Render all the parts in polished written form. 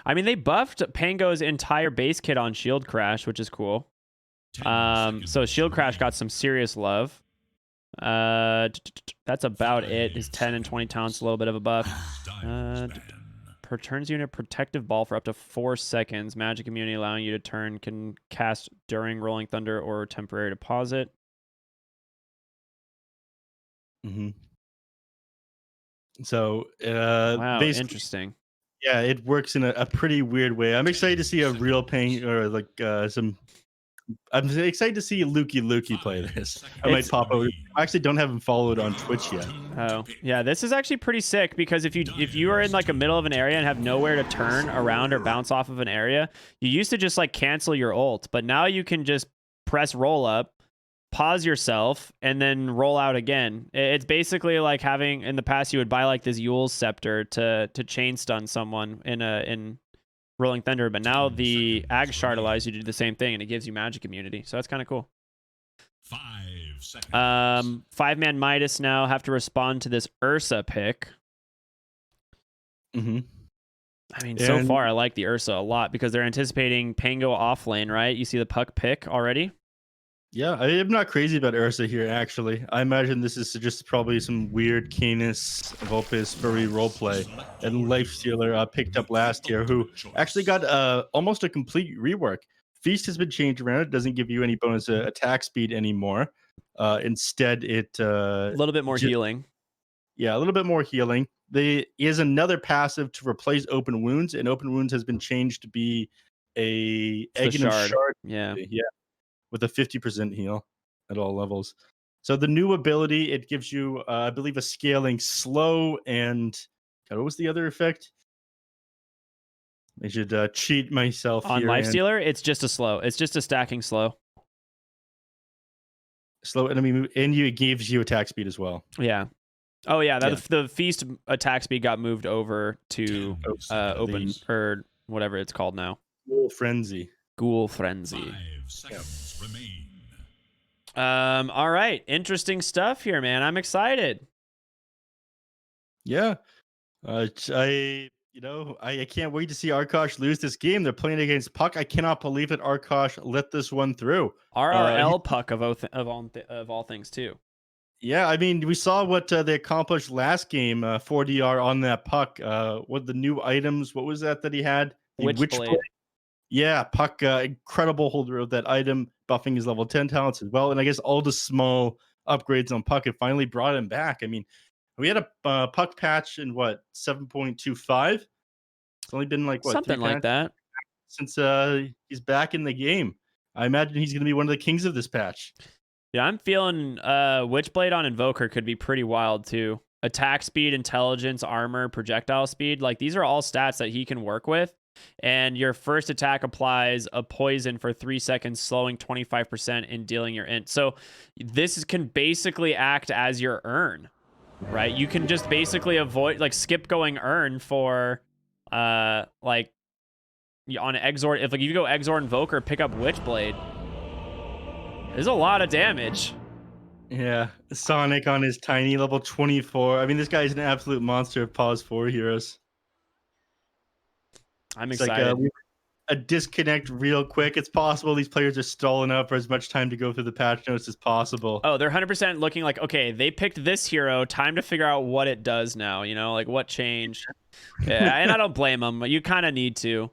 I mean, they buffed Pango's entire base kit on Shield Crash, which is cool. So Shield Crash got some serious love. That's about it. His 10 and 20 talents, a little bit of a buff. Turns unit protective ball for up to 4 seconds. Magic immunity allowing you to turn, can cast during Rolling Thunder or temporary deposit. So wow, interesting. Yeah, it works in a pretty weird way. I'm excited to see a real pain or like some. I'm excited to see Lukey play this. I might pop over. I actually don't have him followed on Twitch yet. Oh, yeah, this is actually pretty sick because if you are in like a middle of an area and have nowhere to turn around or bounce off of an area, you used to just like cancel your ult, but now you can just press roll up, pause yourself, and then roll out again. It's basically like having, in the past you would buy like this Yule's Scepter to chain stun someone in Rolling Thunder, but now the Ag Shard allows you to do the same thing and it gives you magic immunity. So that's kind of cool. 5 seconds. 5ManMidas now have to respond to this Ursa pick. I mean, so far I like the Ursa a lot because they're anticipating Pango off lane, right? You see the puck pick already? Yeah, I'm not crazy about Ursa here, actually. I imagine this is just probably some weird Canis Vulpes furry roleplay. And Lifestealer picked up last year, who actually got almost a complete rework. Feast has been changed around. It doesn't give you any bonus attack speed anymore. Instead, it... a little bit more healing. Yeah, a little bit more healing. There is another passive to replace Open Wounds, and Open Wounds has been changed to be a Aghanim Shard. Yeah. With a 50% heal at all levels. So the new ability, it gives you, I believe, a scaling slow and... God, what was the other effect? I should cheat myself on here. On Lifestealer, it's just a slow. It's just a stacking slow. Slow enemy move, and it gives you attack speed as well. Yeah. Oh, yeah. The Feast attack speed got moved over to open, or whatever it's called now. Ghoul Frenzy. Ghoul Frenzy. 5 seconds remain. All right. Interesting stuff here, man. I'm excited. Yeah. I can't wait to see Arkosh lose this game. They're playing against Puck. I cannot believe that Arkosh let this one through. RRL Puck of all things, too. Yeah, I mean, we saw what they accomplished last game, 4DR on that Puck. What the new items, what was that he had? The Witchblade. Yeah, Puck, incredible holder of that item, buffing his level 10 talents as well. And I guess all the small upgrades on Puck have finally brought him back. I mean, we had a Puck patch in, 7.25? It's only been, something like that since he's back in the game. I imagine he's going to be one of the kings of this patch. Yeah, I'm feeling Witchblade on Invoker could be pretty wild, too. Attack speed, intelligence, armor, projectile speed. Like, these are all stats that he can work with. And your first attack applies a poison for 3 seconds, slowing 25% and dealing your int. So this can basically act as your urn, right? You can just basically skip going urn for, on Exort. If you go Exort Invoker, pick up Witchblade. There's a lot of damage. Yeah, Sonic on his tiny level 24. I mean, this guy's an absolute monster of Pause 4 heroes. I'm excited. Like a disconnect real quick. It's possible these players are stalling out for as much time to go through the patch notes as possible. Oh, they're 100% looking like, okay, they picked this hero. Time to figure out what it does now. Like what changed. Yeah, and I don't blame them. You kind of need to.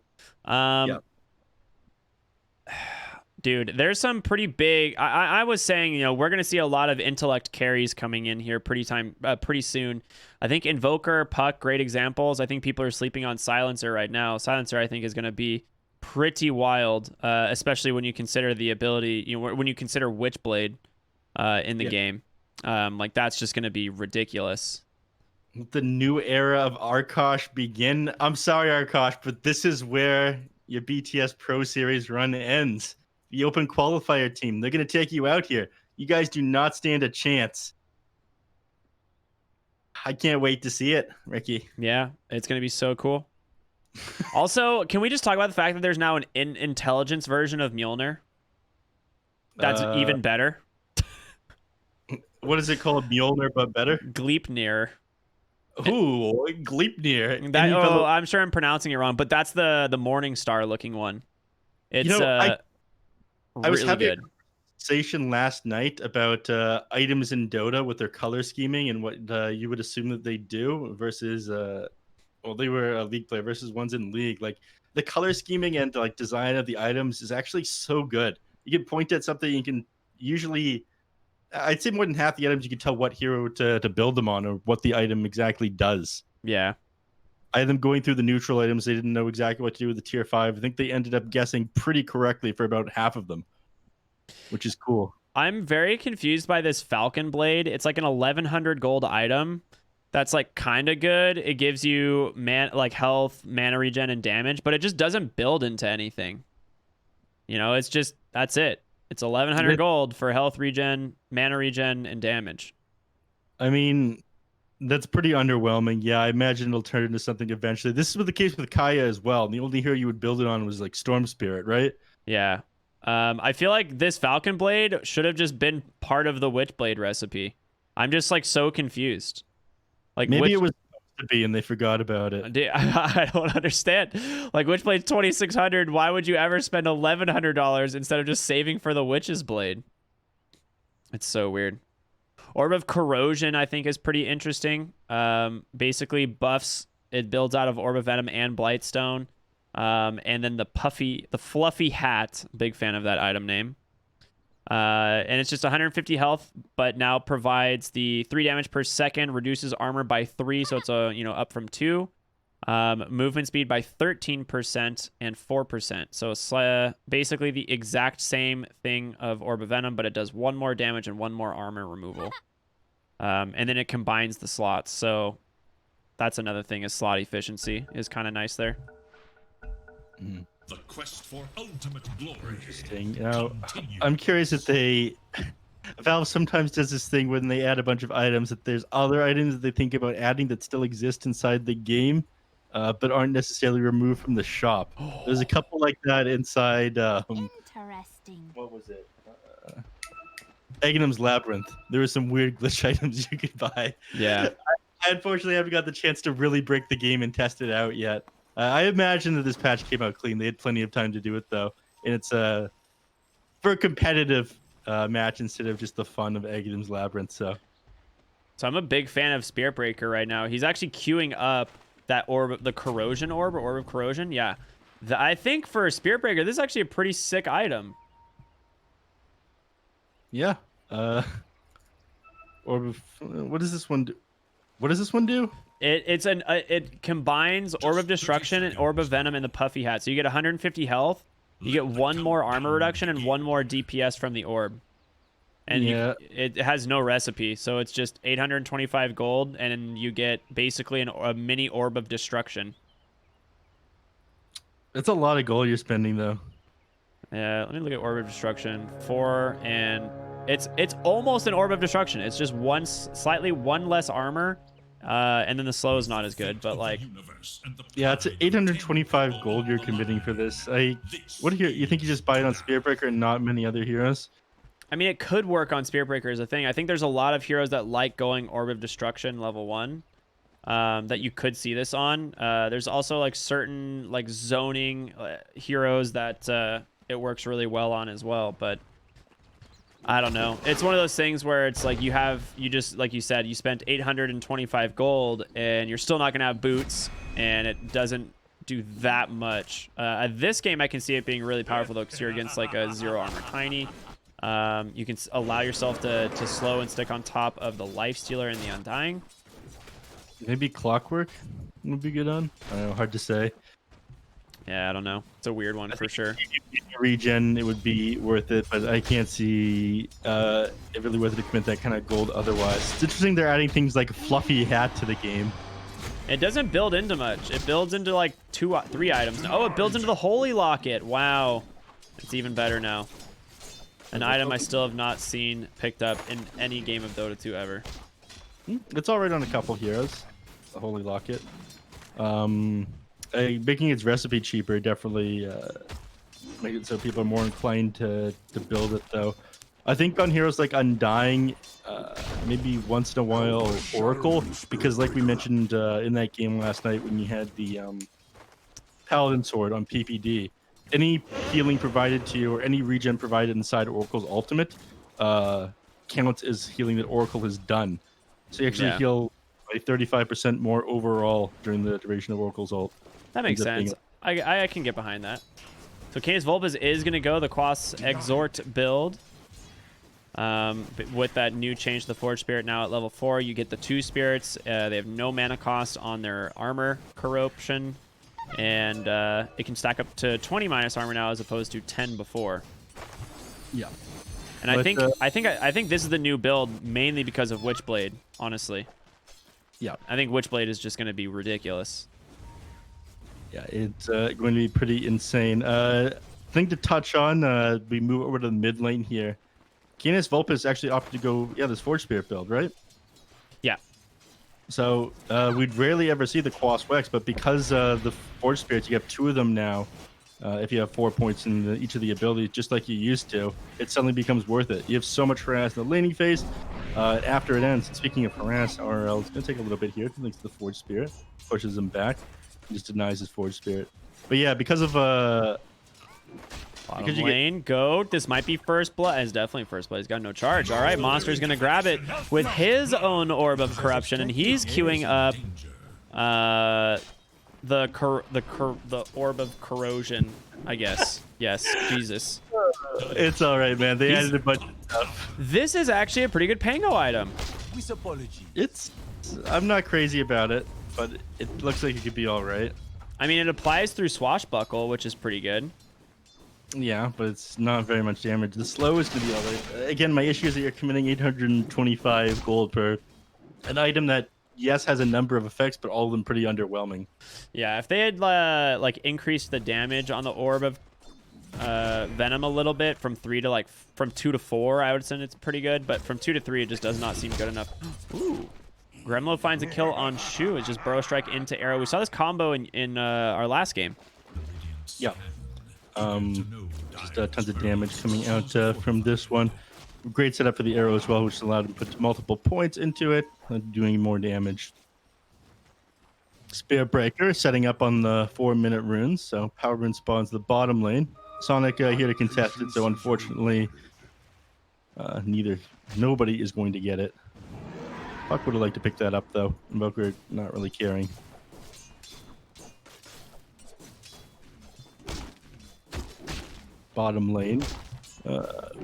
Dude, there's some pretty big... I was saying, we're going to see a lot of intellect carries coming in here pretty soon. I think Invoker, Puck, great examples. I think people are sleeping on Silencer right now. Silencer, I think, is going to be pretty wild, especially when you consider the ability... when you consider Witchblade in the game. That's just going to be ridiculous. The new era of Arkosh begin. I'm sorry, Arkosh, but this is where your BTS Pro Series run ends. The open qualifier team, they're going to take you out here. You guys do not stand a chance. I can't wait to see it, Ricky. Yeah, it's going to be so cool. Also, can we just talk about the fact that there's now an intelligence version of Mjolnir? That's even better. What is it called? Mjolnir, but better? Gleipnir. Ooh, Gleipnir. That, Any oh, fellow- I'm sure I'm pronouncing it wrong, but that's the Morning Star looking one. It's I was really having good. a conversation last night about items in Dota with their color scheming and what you would assume that they do versus well, they were a League player versus ones in League. Like the color scheming and like design of the items is actually so good. You can point at something, you can usually, I'd say more than half the items you can tell what hero to build them on or what the item exactly does. Yeah. I had them going through the neutral items. They didn't know exactly what to do with the tier 5. I think they ended up guessing pretty correctly for about half of them, which is cool. I'm very confused by this Falcon Blade. It's like an 1100 gold item that's like kind of good. It gives you health, mana regen, and damage, but it just doesn't build into anything. You know, it's just, that's it. It's 1100 gold for health regen, mana regen, and damage. I mean, that's pretty underwhelming. Yeah, I imagine it'll turn into something eventually. This is the case with Kaya as well. And the only hero you would build it on was like Storm Spirit, right? Yeah. I feel like this Falcon Blade should have just been part of the Witchblade recipe. I'm just like so confused. Like maybe it was supposed to be and they forgot about it. I don't understand. Like Witchblade's 2600. Why would you ever spend $1,100 instead of just saving for the Witch's Blade? It's so weird. Orb of Corrosion, I think, is pretty interesting. Basically buffs. It builds out of Orb of Venom and Blightstone. And then the fluffy hat. Big fan of that item name. And it's just 150 health, but now provides the 3 damage per second, reduces armor by 3, so it's up from 2. Movement speed by 13% and 4%. So it's basically the exact same thing of Orb of Venom, but it does 1 more damage and 1 more armor removal. And then it combines the slots. So that's another thing, is slot efficiency is kind of nice there. The quest for ultimate glory. Interesting. Now, I'm curious if Valve sometimes does this thing when they add a bunch of items that there's other items that they think about adding that still exist inside the game, but aren't necessarily removed from the shop. There's a couple like that inside. Interesting. What was it? Aghanim's Labyrinth. There were some weird glitch items you could buy. Yeah. I unfortunately haven't got the chance to really break the game and test it out yet. I imagine that this patch came out clean. They had plenty of time to do it, though. And it's for a competitive match instead of just the fun of Aghanim's Labyrinth. So I'm a big fan of Spirit Breaker right now. He's actually queuing up that orb, the Corrosion Orb, or Orb of Corrosion. Yeah. I think for Spirit Breaker, this is actually a pretty sick item. Yeah. Orb of... What does this one do? What does this one do? It combines Orb of Destruction and Orb of Venom in the Puffy Hat. So you get 150 health, you get 1 more armor reduction, and 1 more DPS from the orb. And yeah. It has no recipe, so it's just 825 gold, and you get basically a mini Orb of Destruction. That's a lot of gold you're spending, though. Yeah, let me look at Orb of Destruction. 4, and it's almost an Orb of Destruction. It's just slightly one less armor. And then the slow is not as good, but like, yeah, it's 825 gold you're committing for this. What here? You think you just buy it on Spirit Breaker and not many other heroes? I mean, it could work on Spirit Breaker as a thing. I think there's a lot of heroes that like going Orb of Destruction level 1, that you could see this on. There's also like certain like zoning heroes that it works really well on as well, but I don't know. It's one of those things where it's like you just, like you said, you spent 825 gold and you're still not going to have boots, and it doesn't do that much. This game, I can see it being really powerful, though, because you're against like a 0 armor tiny. You can allow yourself to slow and stick on top of the Lifestealer and the Undying. Maybe Clockwork would be good on. I don't know, hard to say. Yeah, I don't know. It's a weird one for sure. If you get regen, it would be worth it, but I can't see it really worth it to commit that kind of gold otherwise. It's interesting they're adding things like a fluffy hat to the game. It doesn't build into much. It builds into like 3 items. Oh, it builds into the Holy Locket. Wow. It's even better now. An item I still have not seen picked up in any game of Dota 2 ever. It's all right on a couple heroes. The Holy Locket. Making its recipe cheaper definitely make it so people are more inclined to build it, though. I think on heroes like Undying, maybe once in a while Oracle, because like we mentioned in that game last night when you had the Paladin Sword on PPD, any healing provided to you or any regen provided inside Oracle's ultimate counts as healing that Oracle has done. So you actually Yeah. heal by 35% more overall during the duration of Oracle's ult. That makes sense. I can get behind that. So Canis Vulpes is going to go the Quas Exhort build. With that new change to the Forge Spirit now at level 4, you get the 2 spirits. They have no mana cost on their armor corruption. And it can stack up to 20 minus armor now as opposed to 10 before. Yeah. And I think this is the new build mainly because of Witchblade, honestly. Yeah. I think Witchblade is just going to be ridiculous. Yeah, it's going to be pretty insane. Thing to touch on, we move over to the mid lane here. Canis Vulpes actually opted to go, this Forge Spirit build, right? Yeah. So we'd rarely ever see the Quas Wex, but because the Forge Spirits, you have 2 of them now. If you have 4 points in each of the abilities, just like you used to, it suddenly becomes worth it. You have so much harass in the laning phase. After it ends, speaking of harass, RL, it's going to take a little bit here. Links the Forge Spirit, pushes him back, just denies his Forge Spirit. But yeah, because of Bottom lane, goat. This might be first blood. It's definitely first blood. He's got no charge. All right, Monster's going to grab it with his own Orb of Corruption, and he's queuing up the Orb of Corrosion, I guess. Yes, Jesus. It's all right, man. They added a bunch of stuff. This is actually a pretty good Pango item. I'm not crazy about it, but it looks like it could be all right. I mean, it applies through Swashbuckle, which is pretty good. Yeah, but it's not very much damage. The slow is going to be all right. Again, my issue is that you're committing 825 gold per an item that, yes, has a number of effects, but all of them pretty underwhelming. Yeah, if they had like increased the damage on the Orb of Venom a little bit from 2 to 4, I would say it's pretty good. But from 2 to 3, it just does not seem good enough. Ooh. Gremlo finds a kill on Shu. It's just Burrow Strike into Arrow. We saw this combo in our last game. Yeah. Just tons of damage coming out from this one. Great setup for the arrow as well, which allowed him to put multiple points into it, doing more damage. Spear Breaker setting up on the 4-minute runes, so power rune spawns the bottom lane. Sonic here to contest it, so unfortunately, nobody is going to get it. Puck would have liked to pick that up though. Invoker not really caring. Bottom lane.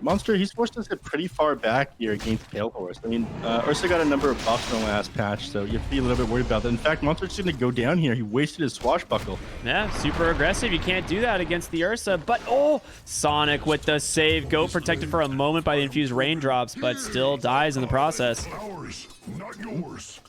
Monster, he's forced to sit pretty far back here against Pale Horse. I mean, Ursa got a number of buffs in the last patch, so you have to be a little bit worried about that. In fact, Monster's going to go down here. He wasted his Swashbuckle. Yeah, super aggressive. You can't do that against the Ursa, but Sonic with the save. Go protected for a moment by the infused raindrops, but still dies in the process. Ours, not yours.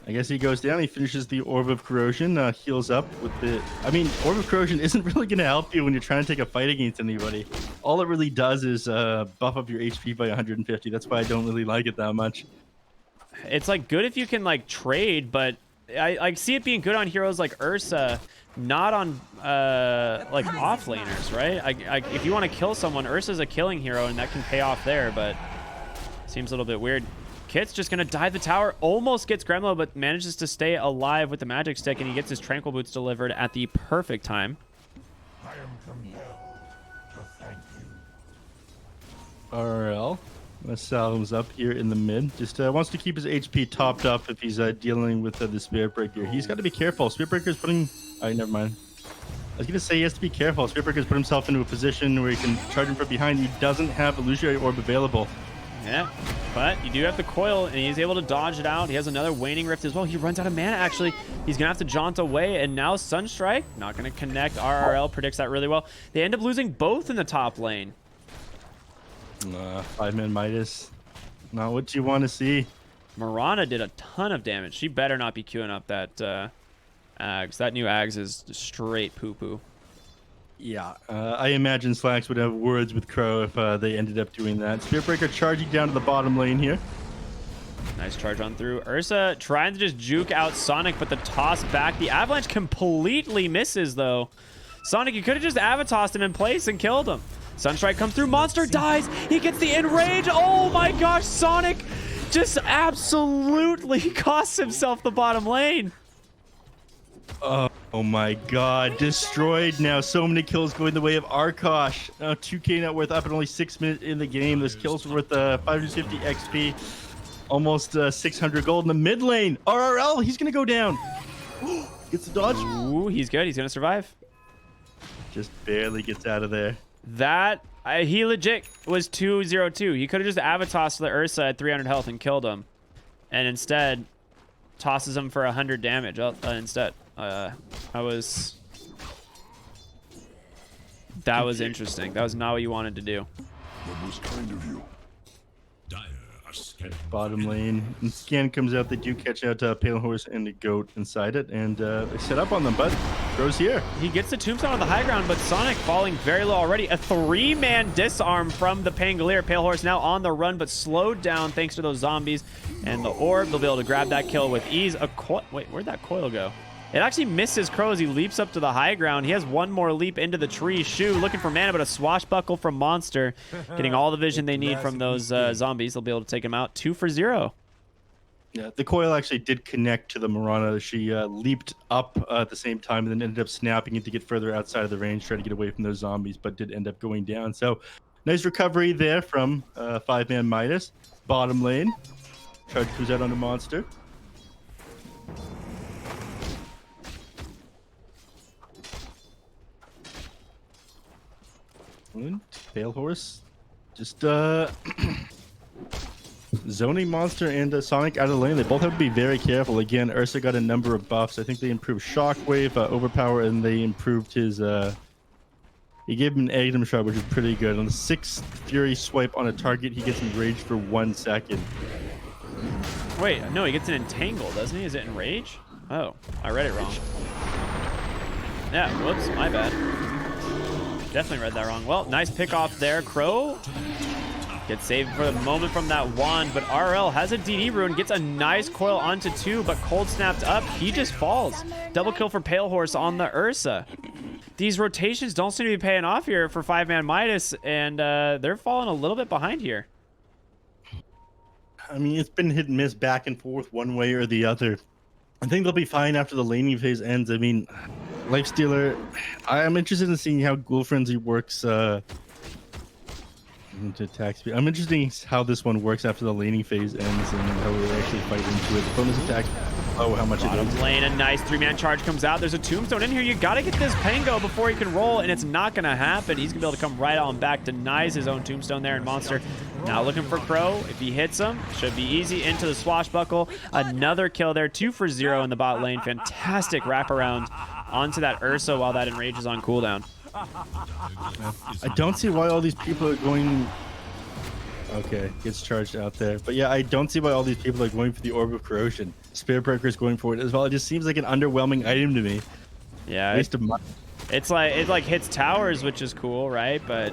I guess he goes down. He finishes the Orb of Corrosion, heals up with the... I mean, Orb of Corrosion isn't really going to help you when you're trying to take a fight against anybody. All it really does is buff up your HP by 150. That's why I don't really like it that much. It's like good if you can like trade, but I see it being good on heroes like Ursa, not on like offlaners, right? If you want to kill someone, Ursa's a killing hero, and that can pay off there, but seems a little bit weird. Kit's just going to dive the tower, almost gets Gremlo, but manages to stay alive with the magic stick, and he gets his Tranquil Boots delivered at the perfect time. I am compelled to thank you. RL. Salem's up here in the mid. Just wants to keep his HP topped up if he's dealing with the Spirit Breaker. He's got to be careful. Spirit Breaker's putting... Alright, never mind. I was going to say he has to be careful. Spirit Breaker's put himself into a position where he can charge him from behind. He doesn't have Illusionary Orb available. Yeah, but you do have the coil, and he's able to dodge it out. He has another Waning Rift as well. He runs out of mana, actually. He's going to have to jaunt away, and now Sunstrike, not going to connect. RRL predicts that really well. They end up losing both in the top lane. 5ManMidas. Not what you want to see. Mirana did a ton of damage. She better not be queuing up that Ags. That new Ags is straight poo-poo. Yeah, I imagine Slacks would have words with Crow if they ended up doing that. Spirit Breaker charging down to the bottom lane here. Nice charge on through. Ursa trying to just juke out Sonic, but the toss back. The Avalanche completely misses, though. Sonic, you could have just Avatossed him in place and killed him. Sunstrike comes through. Monster dies. He gets the enrage. Oh my gosh, Sonic just absolutely costs himself the bottom lane. Oh my god, destroyed now. So many kills going the way of Arkosh. 2k net worth up in only 6 minutes in the game. This kill's worth 550 XP, almost 600 gold in the mid lane. RRL, he's gonna go down. Gets the dodge. Ooh, he's good. He's gonna survive. Just barely gets out of there. That he legit was 202. He could have just Avatossed the Ursa at 300 health and killed him, and instead tosses him for 100 damage. Instead, that was interesting. That was not what you wanted to do. That was kind of you. Bottom lane. And Scan comes out. They do catch out Pale Horse and the Goat inside it, and they set up on them. But Crow's here. He gets the tombstone on the high ground, but Sonic falling very low already. A 3-man disarm from the Pangolier. Pale Horse now on the run, but slowed down thanks to those zombies and the orb. They'll be able to grab that kill with ease. Wait, where'd that coil go? It actually misses Crow as he leaps up to the high ground. He has one more leap into the tree. Shu looking for mana, but a swashbuckle from Monster. Getting all the vision they need from those zombies. They'll be able to take him out 2 for 0. Yeah, the coil actually did connect to the Mirana. She leaped up at the same time and then ended up snapping it to get further outside of the range, try to get away from those zombies, but did end up going down. So nice recovery there from 5ManMidas. Bottom lane. Charge goes out on the Monster. And Pale Horse just zoning Monster and Sonic out of the lane. They both have to be very careful. Again, Ursa got a number of buffs. I think they improved Shockwave, Overpower, and they improved his he gave him an item shot, which is pretty good. On the 6th Fury swipe on a target, he gets enraged for 1 second. Wait, no, he gets an entangle, doesn't he? Is it enrage? Oh, I read it wrong. Yeah, whoops, my bad. Definitely read that wrong. Well, nice pick off there. Crow gets saved for the moment from that wand, but RL has a DD rune, gets a nice coil onto 2, but cold snapped up. He just falls. Double kill for Pale Horse on the Ursa. These rotations don't seem to be paying off here for 5ManMidas, and they're falling a little bit behind here. I mean, it's been hit and miss back and forth one way or the other. I think they'll be fine after the laning phase ends. I mean, Lifestealer, I'm interested in seeing how Ghoul Frenzy works into attack speed. I'm interested in how this one works after the laning phase ends and how we actually fight into it. Bonus attack. Oh, how much it Bottom is. lane, a nice 3-man charge comes out. There's a tombstone in here. You got to get this Pango before he can roll, and it's not going to happen. He's going to be able to come right on back, denies his own tombstone there, and Monster now looking for Crow. If he hits him, should be easy into the swashbuckle. Another kill there, 2 for 0 in the bot lane. Fantastic wraparound onto that Ursa while that enrage is on cooldown. I don't see why all these people are going... Okay, gets charged out there. But yeah, I don't see why all these people are going for the Orb of Corrosion. Spirit Breaker is going for it as well. It just seems like an underwhelming item to me. Yeah, Waste of money. it hits towers, which is cool, right? But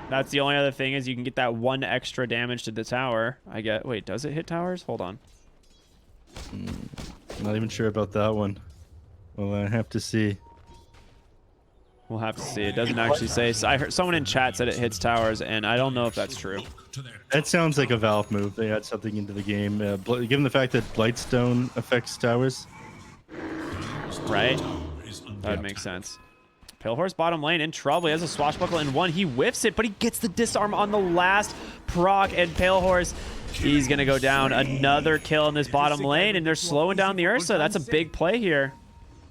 that's the only other thing is you can get that 1 extra damage to the tower. Wait, does it hit towers? Hold on. Not even sure about that one. Well, I have to see. We'll have to see. It doesn't actually say. So I heard someone in chat said it hits towers, and I don't know if that's true. That sounds like a Valve move. They add something into the game. Given the fact that Blightstone affects towers. Right? That would make sense. Pale Horse bottom lane in trouble. He has a swashbuckle in 1. He whiffs it, but he gets the disarm on the last proc, and Pale Horse, he's going to go down. Another kill in this bottom lane, and they're slowing down the Ursa. That's a big play here.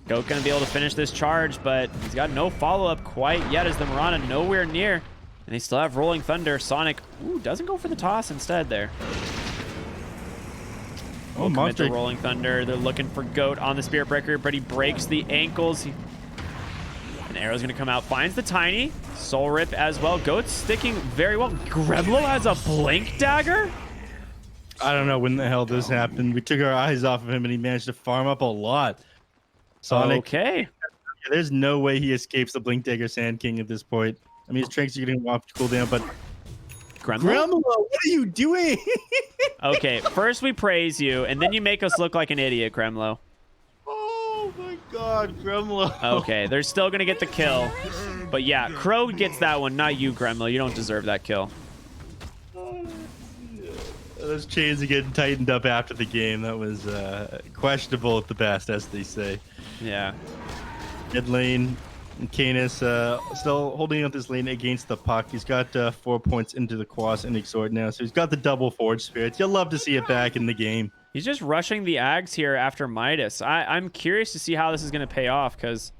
Goat going to be able to finish this charge, but he's got no follow-up quite yet as the Mirana nowhere near. And they still have Rolling Thunder. Sonic, doesn't go for the toss instead there. Oh, Commit Monster. to Rolling Thunder. They're looking for Goat on the Spirit Breaker, but he breaks the ankles. An arrow's going to come out. Finds the Tiny. Soul Rip as well. Goat's sticking very well. Gremlo has a Blink Dagger? I don't know when the hell this happened. We took our eyes off of him and he managed to farm up a lot. Sonic. Okay. There's no way he escapes the Blink Dagger Sand King at this point. I mean, his tranks are getting off cooldown, but... Gremlo? what are you doing? Okay, first we praise you, and then you make us look like an idiot, Gremlo. Oh my God, Gremlo. Okay, they're still gonna get the kill. But yeah, Crow gets that one, not you, Gremlo. You don't deserve that kill. Those chains are getting tightened up after the game. That was questionable at the best, as they say. Yeah. Mid lane, Canis still holding up this lane against the puck. He's got 4 points into the Quas and Exhort now, so he's got the double forward spirits. You'll love to see it back in the game. He's just rushing the Ags here after Midas. I'm curious to see how this is going to pay off because,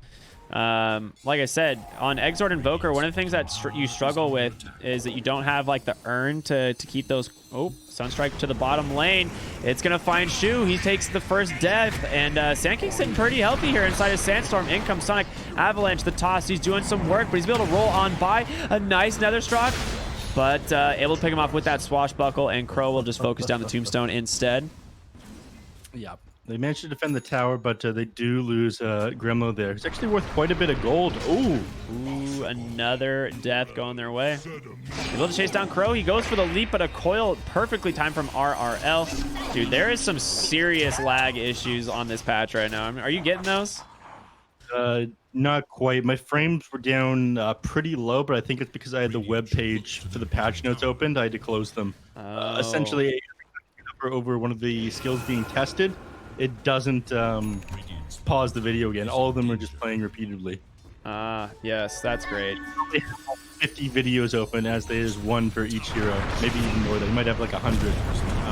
like I said, on Exhort Invoker, one of the things that you struggle with is that you don't have like the urn to keep those. Oh, Sunstrike to the bottom lane. It's going to find Shu. He takes the first death, and Sand King's sitting pretty healthy here inside of Sandstorm. In comes Sonic Avalanche, the toss. He's doing some work, but he's able to roll on by. A nice Netherstruck, but able to pick him off with that Swashbuckle, and Crow will just focus down the Tombstone instead. Yeah, they managed to defend the tower, but they do lose Gremlo there. It's actually worth quite a bit of gold. Ooh, another death going their way. Able to chase down Crow. He goes for the leap, but a coil perfectly timed from RRL. Dude, there is some serious lag issues on this patch right now. I mean, are you getting those? Not quite. My frames were down pretty low, but I think it's because I had the web page for the patch notes opened. I had to close them. Essentially, over one of the skills being tested, it doesn't pause the video again. All of them are just playing repeatedly. Yes, that's great. They have 50 videos open as there is one for each hero, maybe even more. They might have like 100.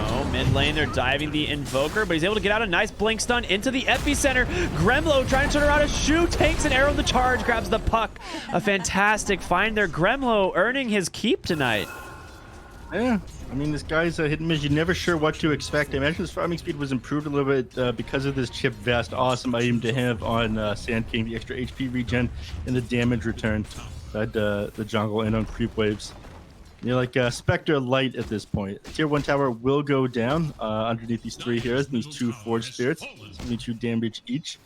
Oh, mid lane, they're diving the Invoker, but he's able to get out a nice blink stun into the epicenter. Gremlo trying to turn around a Shu, takes an arrow in the charge, grabs the puck. A fantastic find there. Gremlo earning his keep tonight. Yeah, I mean, this guy's a hidden miss. You're never sure what to expect. I imagine his farming speed was improved a little bit because of this chip vest. Awesome item to have on Sand King, the extra HP regen and the damage return. The jungle and on creep waves. You're like Spectre Light at this point. Tier 1 tower will go down underneath these three heroes and these two Forge Spirits. 72 damage each.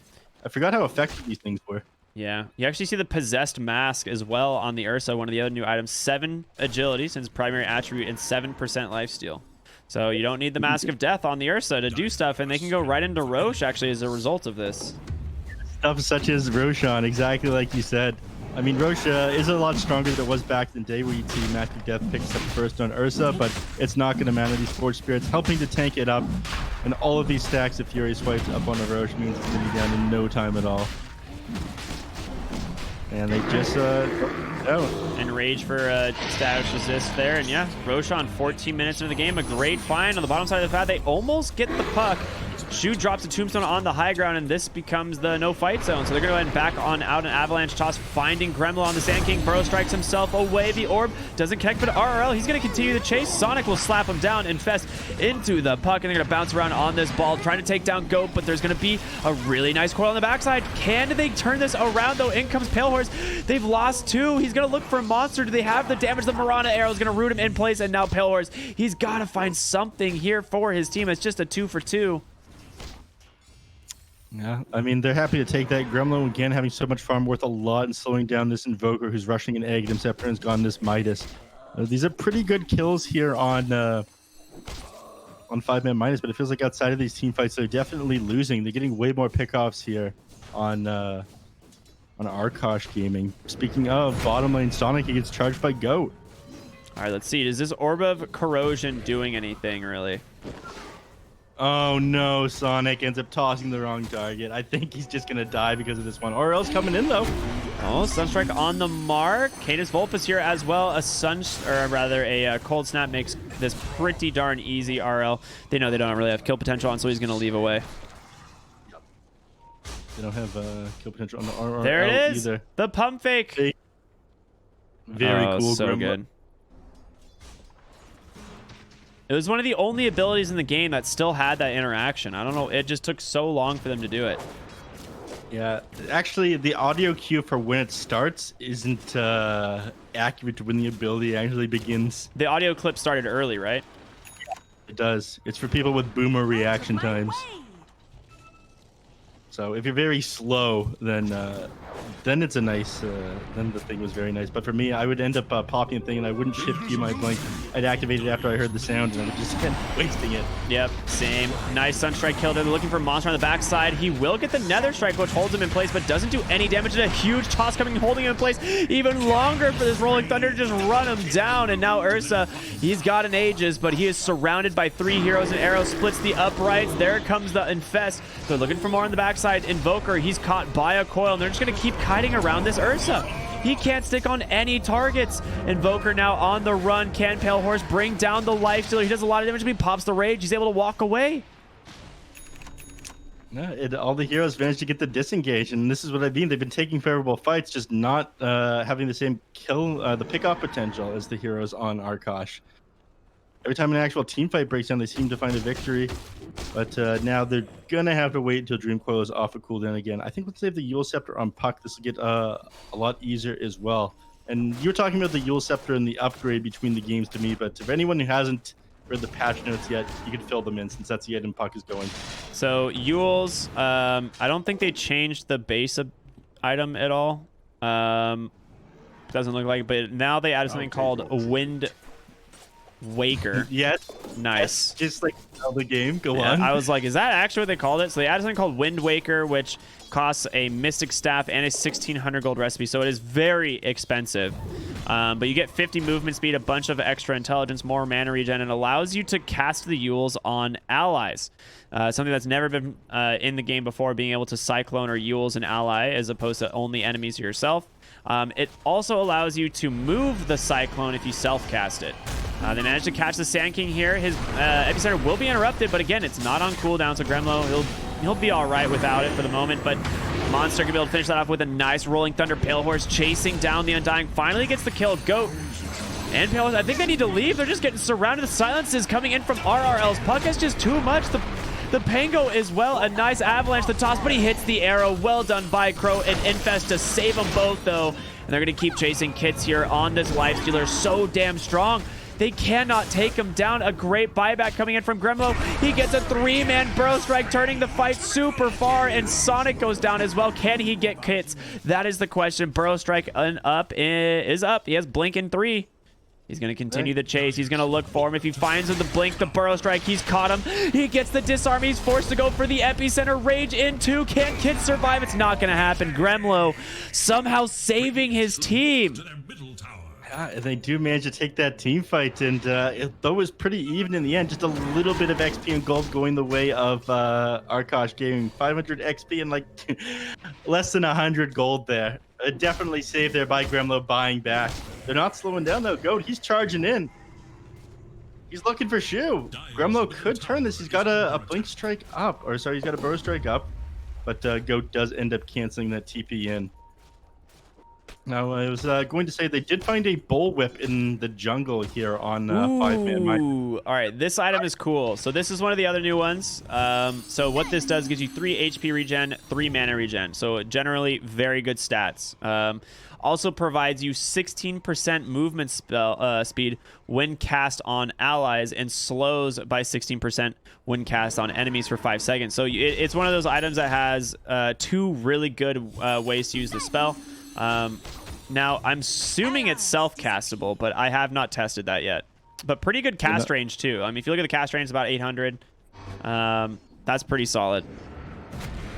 I forgot how effective these things were. Yeah, you actually see the Possessed Mask as well on the Ursa, one of the other new items. 7 agility since primary attribute and 7% lifesteal. So you don't need the Mask of Death on the Ursa to do stuff, and they can go right into Roche actually as a result of this. Stuff such as Roshan, exactly like you said. I mean, Roche is a lot stronger than it was back in the day where you'd see Mask of Death picks up first on Ursa, but it's not going to matter. These Forge Spirits helping to tank it up, and all of these stacks of Fury Swipes up on the Roche means it's going to be down in no time at all. And they just Enrage for status resist there, and yeah, Roshan 14 minutes into the game, a great find on the bottom side of the path. They almost get the puck. Shu drops a tombstone on the high ground, and this becomes the no fight zone. So they're going to go ahead and back on out an avalanche toss, finding Gremlo on the Sand King. Burrow strikes himself away. The orb doesn't connect, but RRL, he's going to continue the chase. Sonic will slap him down and Fest into the puck, and they're going to bounce around on this ball, trying to take down Goat, but there's going to be a really nice coil on the backside. Can they turn this around, though? In comes Pale Horse. They've lost 2. He's going to look for a monster. Do they have the damage? The Marana arrow is going to root him in place, and now Pale Horse, he's got to find something here for his team. It's just a 2 for 2. Yeah, I mean, they're happy to take that. Gremlo, again, having so much farm worth a lot and slowing down this Invoker who's rushing an egg. Scepter has gone this Midas. These are pretty good kills here on 5ManMidas, but it feels like outside of these team fights, they're definitely losing. They're getting way more pickoffs here on Arkosh Gaming. Speaking of, bottom lane Sonic, he gets charged by Goat. All right, let's see. Is this Orb of Corrosion doing anything, really? Oh no, Sonic ends up tossing the wrong target. I think he's just gonna die because of this one. RL's coming in though. Oh, Sunstrike on the mark. Canis Vulpus here as well. A Cold Snap makes this pretty darn easy. RL, they know they don't really have kill potential on, so he's gonna leave away. They don't have kill potential on the RL there it is. Either. The pump fake. Very cool. So good. It was one of the only abilities in the game that still had that interaction. I don't know. It just took so long for them to do it. Yeah, actually, the audio cue for when it starts isn't accurate to when the ability actually begins. The audio clip started early, right? It does. It's for people with boomer reaction times. So if you're very slow, then then it's a nice, then the thing was very nice. But for me, I would end up popping a thing and I wouldn't shift key my blink. I'd activate it after I heard the sound and I would just end up wasting it. Yep, same. Nice Sunstrike kill there. They're looking for Monster on the backside. He will get the Nether Strike, which holds him in place, but doesn't do any damage. And a huge toss coming, holding him in place even longer for this Rolling Thunder to just run him down. And now Ursa, he's got an Aegis, but he is surrounded by 3 heroes, and Arrow splits the uprights. There comes the Infest. They're looking for more on the backside. Invoker, he's caught by a coil, and they're just going to keep kiting around this Ursa. He can't stick on any targets. Invoker now on the run. Can Pale Horse bring down the Lifestealer? He does a lot of damage, but he pops the Rage. He's able to walk away. No, all the heroes managed to get the disengage, and this is what I mean. They've been taking favorable fights, just not having the same kill, the pick-off potential as the heroes on Arkosh. Every time an actual team fight breaks down, they seem to find a victory. But now they're going to have to wait until Dream Coil is off of cooldown again. I think once they have the Yule Scepter on Puck, this will get a lot easier as well. And you were talking about the Yule Scepter and the upgrade between the games to me, but if anyone who hasn't read the patch notes yet, you can fill them in since that's the item Puck is going. So Yule's, I don't think they changed the base item at all. Doesn't look like it, but now they added something called a Wind Waker. Yes. Nice. Yes, just like the game. Go Yeah, on. I was like, is that actually what they called it? So they added something called Wind Waker, which costs a Mystic Staff and a 1,600 gold recipe. So it is very expensive. But you get 50 movement speed, a bunch of extra intelligence, more mana regen, and allows you to cast the Yules on allies. Something that's never been in the game before, being able to Cyclone or Yules an ally as opposed to only enemies or yourself. It also allows you to move the Cyclone if you self-cast it. They managed to catch the Sand King here. His epicenter will be interrupted, but again, it's not on cooldown, so Gremlo, he'll be all right without it for the moment. But Monster can be able to finish that off with a nice Rolling Thunder. Pale Horse chasing down the Undying. Finally gets the kill. Goat and Pale Horse, I think they need to leave. They're just getting surrounded. The silences coming in from RRL's Puck is just too much. The Pango as well, a nice avalanche to toss, but he hits the arrow. Well done by Crow and Infest to save them both, though. And they're going to keep chasing Kits here on this Lifestealer. So damn strong. They cannot take him down. A great buyback coming in from Gremlo. He gets a 3-man Burrow Strike, turning the fight super far, and Sonic goes down as well. Can he get Kits? That is the question. Burrow Strike is up. He has Blink in 3. He's going to continue the chase. He's going to look for him. If he finds him, the Blink, the Burrow Strike, he's caught him. He gets the Disarm. He's forced to go for the Epicenter. Rage in 2. Can Kit survive? It's not going to happen. Gremlo somehow saving his team. Yeah, and they do manage to take that team fight, and though it was pretty even in the end, just a little bit of XP and gold going the way of Arkosh, gaining 500 XP and like less than 100 gold there. Definitely saved there by Gremlo buying back. They're not slowing down though. Goat, he's charging in. He's looking for Shu. Gremlo could turn this. He's got a Blink Strike up, or sorry, he's got a Burrow Strike up, but Goat does end up canceling that TP in. Now, I was going to say they did find a Bullwhip in the jungle here on 5ManMidas. All right, this item is cool. So this is one of the other new ones. So what this does gives you 3 HP regen, 3 mana regen. So generally very good stats. Also provides you 16% movement speed when cast on allies, and slows by 16% when cast on enemies for 5 seconds. So it's one of those items that has 2 really good ways to use the spell. Now, I'm assuming it's self-castable, but I have not tested that yet. But pretty good cast range, too. I mean, if you look at the cast range, it's about 800. That's pretty solid.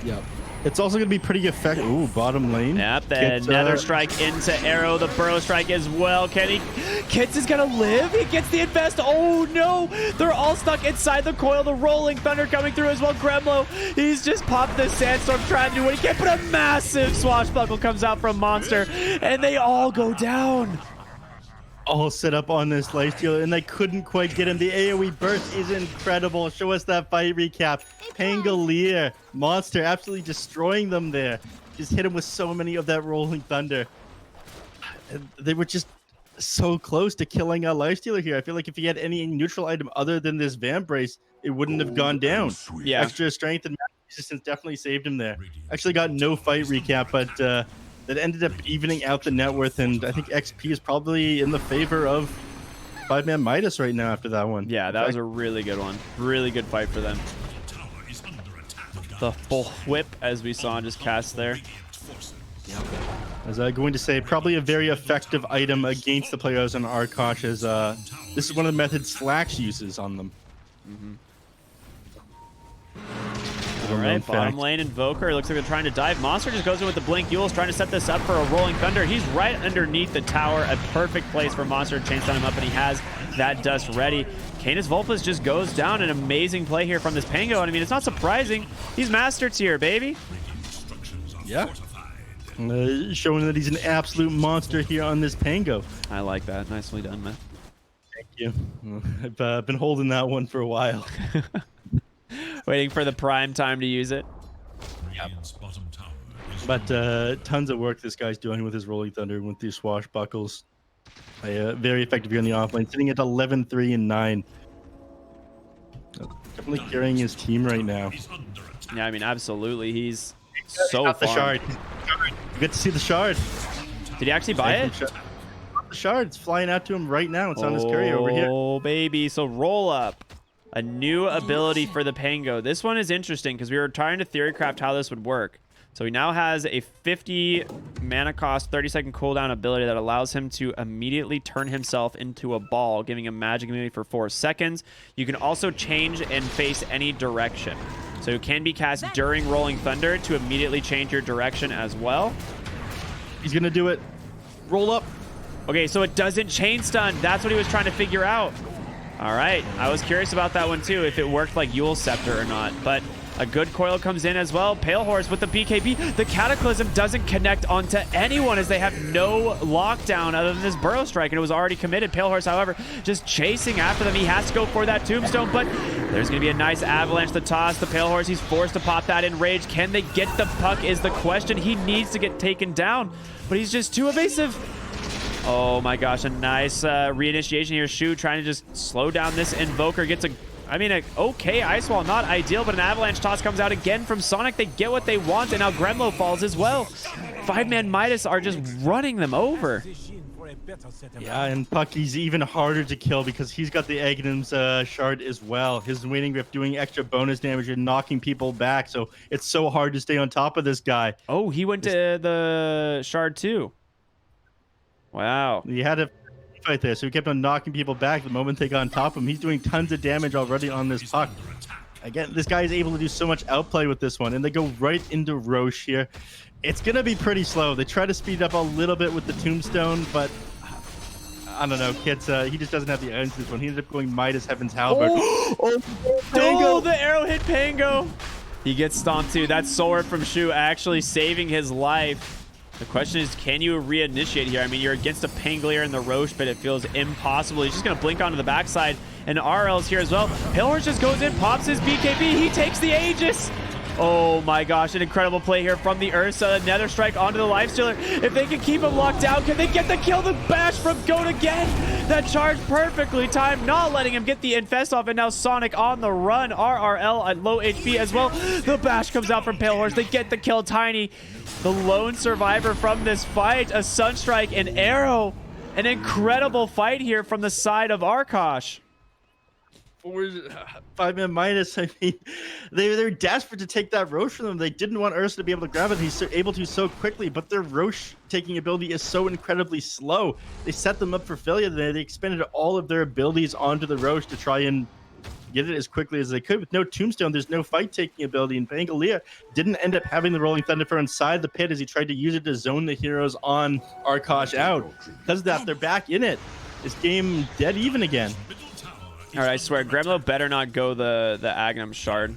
Yep. It's also going to be pretty effective. Ooh, bottom lane. Yep, the Nether Strike into Arrow, the Burrow Strike as well. Kits is going to live. He gets the Invest. Oh, no. They're all stuck inside the coil. The Rolling Thunder coming through as well. Gremlo, he's just popped the Sandstorm trying to do what he can, but a massive Swashbuckle comes out from Monster, and they all go down. All set up on this Lifestealer, and they couldn't quite get him. The AoE burst is incredible. Show us that fight recap. Pangolier, Monster absolutely destroying them there. Just hit him with so many of that Rolling Thunder. They were just so close to killing a Lifestealer here. I feel like if he had any neutral item other than this Vambrace, it wouldn't have gone down. Yeah. Extra strength and magic resistance definitely saved him there. Actually got no fight recap, but that ended up evening out the net worth, and I think XP is probably in the favor of 5ManMidas right now after that one. Yeah, that was a really good one. Really good fight for them. The full whip, as we saw, just cast there. Yep. As I'm going to say, probably a very effective item against the players on Arkosh, as this is one of the methods Slash uses on them. All right, bottom lane Invoker. Looks like they're trying to dive. Monster just goes in with the Blink. Yule's trying to set this up for a Rolling Thunder. He's right underneath the tower. A perfect place for Monster to chainstun him up, and he has that dust ready. Canis Vulpes just goes down. An amazing play here from this Pango. And I mean, it's not surprising. He's Master Tier, baby. Yeah. Showing that he's an absolute monster here on this Pango. I like that. Nicely done, man. Thank you. I've been holding that one for a while. Waiting for the prime time to use it. Yep. But tons of work this guy's doing with his Rolling Thunder, with these swashbuckles. Very effective here on the offlane, sitting at 11, 3, and 9. Definitely carrying his team right now. Yeah, I mean, absolutely. He's so the shard. You get to see the shard. Did he actually buy it? The shard. It's flying out to him right now. It's on his courier over here. Oh, baby. So roll up. A new ability for the Pango. This one is interesting because we were trying to theorycraft how this would work. So he now has a 50 mana cost, 30-second cooldown ability that allows him to immediately turn himself into a ball, giving him magic immunity for 4 seconds. You can also change and face any direction. So it can be cast during Rolling Thunder to immediately change your direction as well. He's going to do it. Roll up. Okay, so it doesn't chain stun. That's what he was trying to figure out. All right, I was curious about that one too, if it worked like Yule's Scepter or not, but a good coil comes in as well. Pale Horse with the BKB. The Cataclysm doesn't connect onto anyone as they have no lockdown other than this Burrow Strike, and it was already committed. Pale Horse, however, just chasing after them. He has to go for that Tombstone, but there's going to be a nice avalanche to toss. The Pale Horse, he's forced to pop that in rage. Can they get the puck is the question. He needs to get taken down, but he's just too evasive. Oh my gosh, a nice reinitiation here. Shu trying to just slow down this Invoker. Gets an okay Ice Wall. Not ideal, but an Avalanche toss comes out again from Sonic. They get what they want, and now Gremlo falls as well. 5ManMidas are just running them over. Yeah, and Pucky's even harder to kill because he's got the Aghanim's shard as well. His Waning Grip doing extra bonus damage and knocking people back, so it's so hard to stay on top of this guy. Oh, he went to the shard too. Wow. He had a fight there, so he kept on knocking people back the moment they got on top of him. He's doing tons of damage already on this puck. Again, this guy is able to do so much outplay with this one, and they go right into Roche here. It's going to be pretty slow. They try to speed up a little bit with the Tombstone, but I don't know, kids. He just doesn't have the ends to this one. He ended up going Midas Heaven's Halberd. Oh, the arrow hit Pango. He gets stomped too. That sword from Shu actually saving his life. The question is, can you reinitiate here? I mean, you're against a Panglier in the Roche, but it feels impossible. He's just going to blink onto the backside, and RL's here as well. Pale Horse just goes in, pops his BKB. He takes the Aegis. Oh my gosh, an incredible play here from the Ursa. Nether Strike onto the Lifestealer. If they can keep him locked down, can they get the kill? The bash from Goat again. That charge perfectly timed, not letting him get the Infest off, and now Sonic on the run. RRL at low HP as well. The bash comes out from Pale Horse. They get the kill. Tiny, the lone survivor from this fight. A Sunstrike, an arrow. An incredible fight here from the side of Arkosh. 5ManMidas, I mean, they're desperate to take that Roche from them. They didn't want Ursa to be able to grab it. He's able to so quickly, but their Roche taking ability is so incredibly slow. They set them up for failure. They expended all of their abilities onto the Roche to try and get it as quickly as they could. With no Tombstone, there's no fight-taking ability, and Pangolier didn't end up having the Rolling Thunder for inside the pit as he tried to use it to zone the heroes on Arkosh out. Because of that, they're back in it. This game dead even again. All right, I swear, Gremlo better not go the Aghanim shard.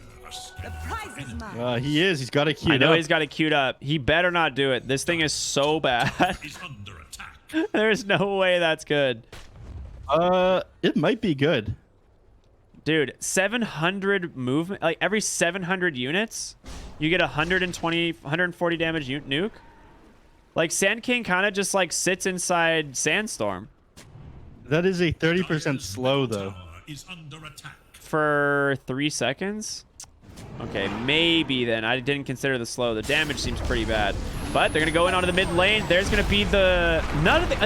The prize is mine. He is. He's got it queued up. I know he's got it queued up. He better not do it. This thing is so bad. There's no way that's good. It might be good. Dude, 700 movement, like every 700 units, you get 140 damage nuke. Like Sand King kind of just like sits inside Sandstorm. That is a 30% slow though. For 3 seconds? Okay, maybe then. I didn't consider the slow. The damage seems pretty bad. But they're going to go in onto the mid lane. There's going to be the...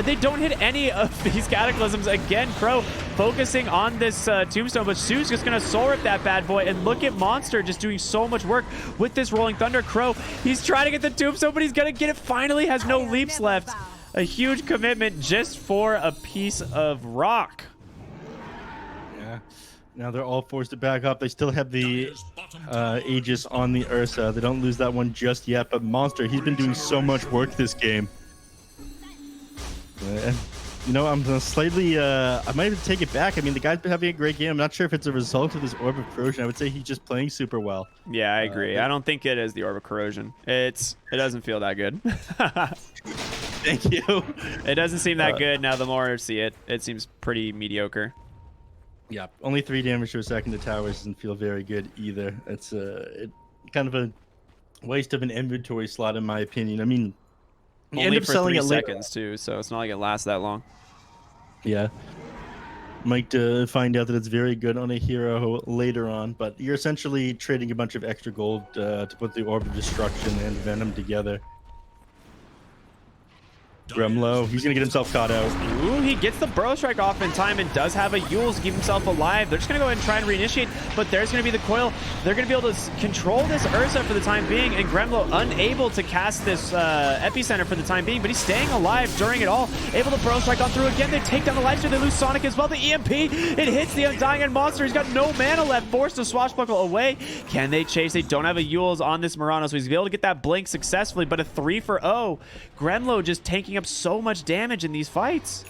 They don't hit any of these Cataclysms. Again, Crow focusing on this Tombstone, but Sue's just going to soul rip that bad boy. And look at Monster just doing so much work with this Rolling Thunder. Crow, he's trying to get the Tombstone, but he's going to get it finally. Has no leaps left. A huge commitment just for a piece of rock. Yeah. Now they're all forced to back up. They still have the Aegis on the Ursa. They don't lose that one just yet. But Monster, he's been doing so much work this game. You know, I'm slightly... I might have to take it back. I mean, the guy's been having a great game. I'm not sure if it's a result of this Orb of Corrosion. I would say he's just playing super well. Yeah, I agree. I don't think it is the Orb of Corrosion. It doesn't feel that good. Thank you. It doesn't seem that good. Now the more I see it, it seems pretty mediocre. Yeah, only 3 damage to a second to towers doesn't feel very good either. It's kind of a waste of an inventory slot, in my opinion. I mean, you Only end up for selling 3 it later. seconds, too, so it's not like it lasts that long. Yeah. Might find out that it's very good on a hero later on, but you're essentially trading a bunch of extra gold to put the Orb of Destruction and Venom together. Gremlo, he's going to get himself caught out. Ooh, he gets the Burrow Strike off in time and does have a Yules to keep himself alive. They're just going to go ahead and try and reinitiate, but there's going to be the coil. They're going to be able to control this Ursa for the time being, and Gremlo unable to cast this Epicenter for the time being, but he's staying alive during it all. Able to Burrow Strike on through again. They take down the Lifesteal. They lose Sonic as well. The EMP, it hits the Undying and Monster. He's got no mana left, forced to swashbuckle away. Can they chase? They don't have a Yules on this Murano, so he's able to get that blink successfully, but a 3 for 0. Gremlo just tanking up so much damage in these fights.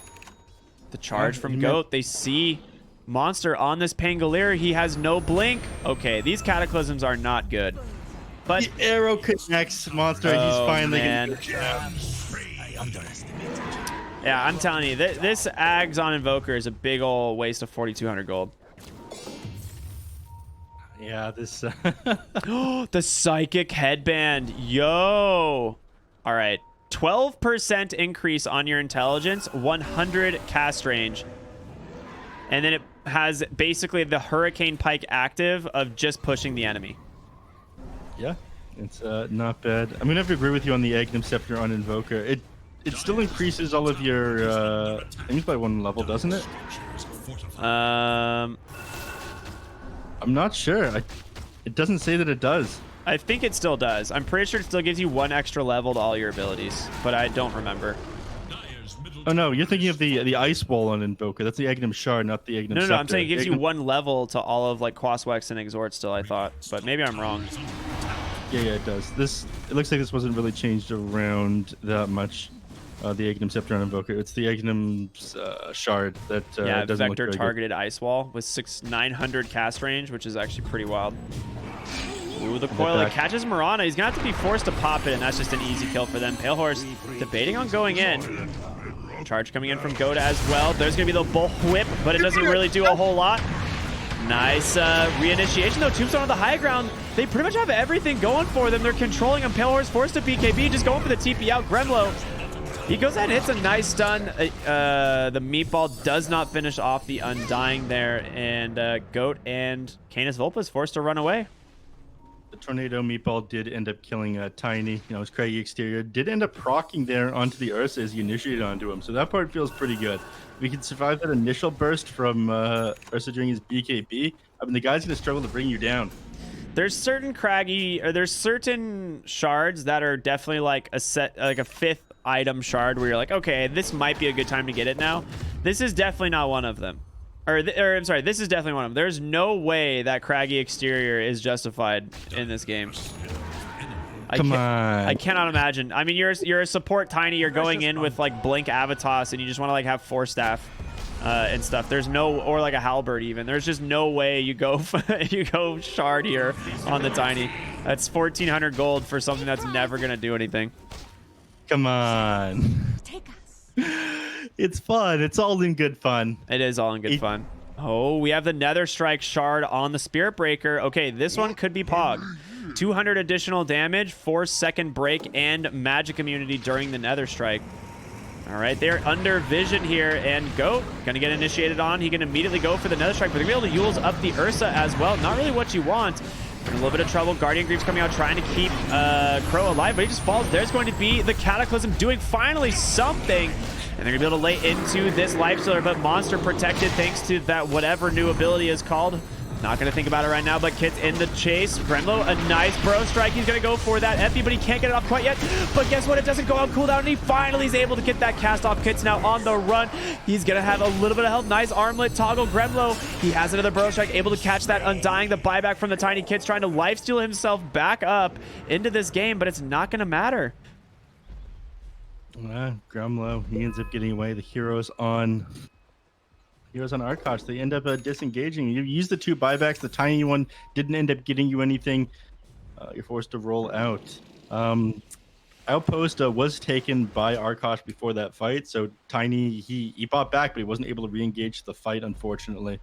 The charge from Goat. They see Monster on this Pangolier. He has no blink. Okay, these Cataclysms are not good. But The arrow connects Monster, and he's finally man. Yeah, I'm telling you, this Ags on Invoker is a big ol' waste of 4,200 gold. Yeah, this... The Psychic Headband. Yo. All right. 12% increase on your intelligence, 100 cast range. And then it has basically the Hurricane Pike active of just pushing the enemy. Yeah, it's not bad. I'm going to have to agree with you on the Aghanim Scepter on Invoker. It still increases all of your things by 1 level, doesn't it? Um... I'm not sure. It doesn't say that it does. I think it still does. I'm pretty sure it still gives you 1 extra level to all your abilities, but I don't remember. Oh no, you're thinking of the Ice Wall on Invoker. That's the Aghanim Shard, not the Aghanim Scepter. No, I'm saying it gives you 1 level to all of like Quaswex and Exhort still, I thought, but maybe I'm wrong. Yeah, it does. It looks like this wasn't really changed around that much. The Aghanim Scepter on Invoker. It's the Aghanim Shard that Yeah, doesn't look vector very targeted Ice Wall with 900 cast range, which is actually pretty wild. Ooh, the coil that catches Mirana. He's going to have to be forced to pop it, and that's just an easy kill for them. Pale Horse debating on going in. Charge coming in from Goda as well. There's going to be the Bull Whip, but it doesn't really do a whole lot. Nice reinitiation, though. Tombstone on the high ground. They pretty much have everything going for them. They're controlling him. Pale Horse forced to BKB, just going for the TP out. Gremlo, he goes ahead and hits a nice stun. The Meatball does not finish off the Undying there, and Goat and Canis Vulpes forced to run away. The Tornado Meatball did end up killing Tiny. You know, his craggy exterior did end up proccing there onto the Ursa as he initiated onto him. So that part feels pretty good. If we can survive that initial burst from Ursa during his BKB, I mean, the guy's going to struggle to bring you down. There's certain there's certain shards that are definitely like a 5th item shard where you're like, okay, this might be a good time to get it now. This is definitely not one of them. I'm sorry, this is definitely one of them. There's no way that craggy exterior is justified in this game. Come on. I cannot imagine. I mean, you're a support Tiny. You're going in with like Blink Avitas, and you just want to like have Force Staff and stuff. There's no, or like a Halberd even. There's just no way you go shard here on the Tiny. That's 1,400 gold for something that's never gonna do anything. Come on. Take us. It's fun. It's all in good fun. It is all in good fun. Oh, we have the Nether Strike shard on the Spirit Breaker. Okay, this one could be Pog. 200 additional damage, 4-second break, and magic immunity during the Nether Strike. All right, they're under vision here, and Goat gonna get initiated on. He can immediately go for the Nether Strike, but they're gonna be able to Yules up the Ursa as well. Not really what you want. In a little bit of trouble. Guardian Greaves coming out trying to keep Crow alive, but he just falls. There's going to be the Cataclysm doing finally something. And they're going to be able to lay into this Lifestealer, but Monster protected thanks to that whatever new ability is called. Not going to think about it right now, but Kit's in the chase. Gremlo, a nice bro strike. He's going to go for that Epi, but he can't get it off quite yet. But guess what? It doesn't go on cooldown, and he finally is able to get that cast off. Kit's now on the run. He's going to have a little bit of health. Nice armlet toggle. Gremlo, he has another bro strike, able to catch that Undying. The buyback from the Tiny Kit's trying to lifesteal himself back up into this game, but it's not going to matter. Gremlo, he ends up getting away. The heroes on Arkosh, they end up disengaging. You use the 2 buybacks. The tiny one didn't end up getting you anything. You're forced to roll out. Outpost was taken by Arkosh before that fight, so Tiny, he bought back, but he wasn't able to re-engage the fight, unfortunately.